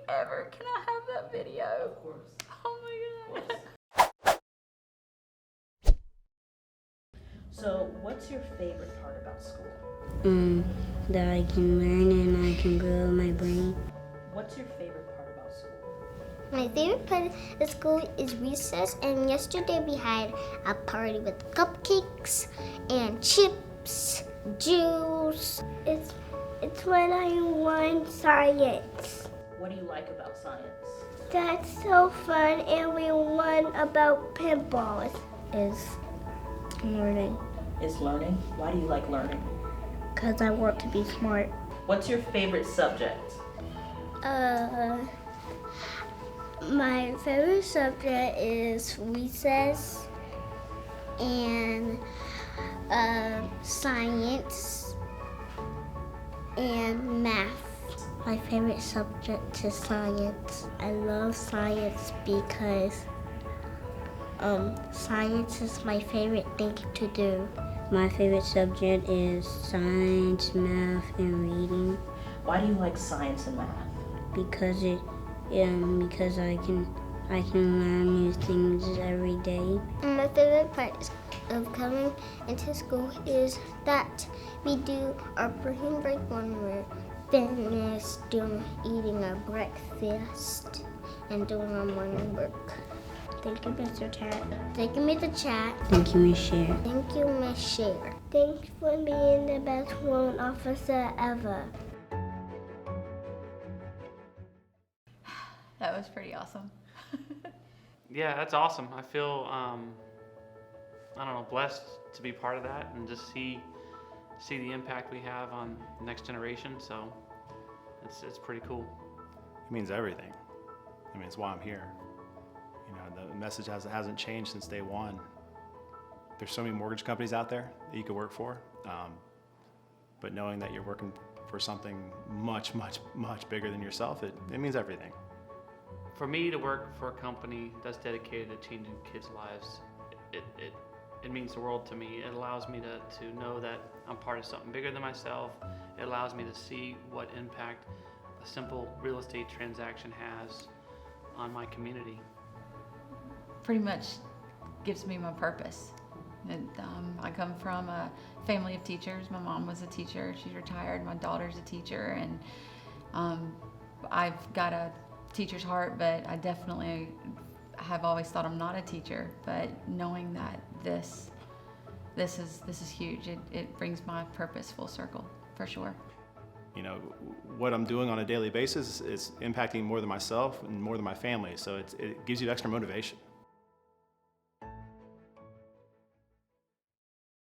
ever. Can I have that video? Of course. Oh my God. So, what's your favorite part about school? That I can learn and I can grow my brain. What's your favorite part about school? My favorite part of school is recess, and yesterday we had a party with cupcakes and chips, juice. It's when I won science. What do you like about science? That's so fun, and we won about pinballs. Is learning, Is learning? Why do you like learning? because I want to be smart. What's your favorite subject? My favorite subject is recess and science and math. My favorite subject is science. I love science because science is my favorite thing to do. My favorite subject is science, math, and reading Why do you like science and math? because I can learn new things every day. My favorite part of coming into school is that we do our brain break when we're finished eating our breakfast and doing our morning work. Thank you, Mr. Chat. Thank you, Mr. Chat. Thank you, Miss Cher. Thank you, Miss Cher. Thanks for being the best loan officer ever. That was pretty awesome. Yeah, that's awesome. I feel, blessed to be part of that and just see the impact we have on the next generation. So it's pretty cool. It means everything. I mean, it's why I'm here. You know, the message hasn't changed since day one. There's so many mortgage companies out there that you could work for, but knowing that you're working for something much, much, much bigger than yourself, it means everything. For me to work for a company that's dedicated to changing kids' lives, it means the world to me. It allows me to know that I'm part of something bigger than myself. It allows me to see what impact a simple real estate transaction has on my community. Pretty much gives me my purpose. And, I come from a family of teachers. My mom was a teacher. She's retired. My daughter's a teacher, and I've got a teacher's heart, but I definitely have always thought I'm not a teacher. But knowing that this is huge, it brings my purpose full circle for sure. You know, what I'm doing on a daily basis is impacting more than myself and more than my family, so it gives you extra motivation.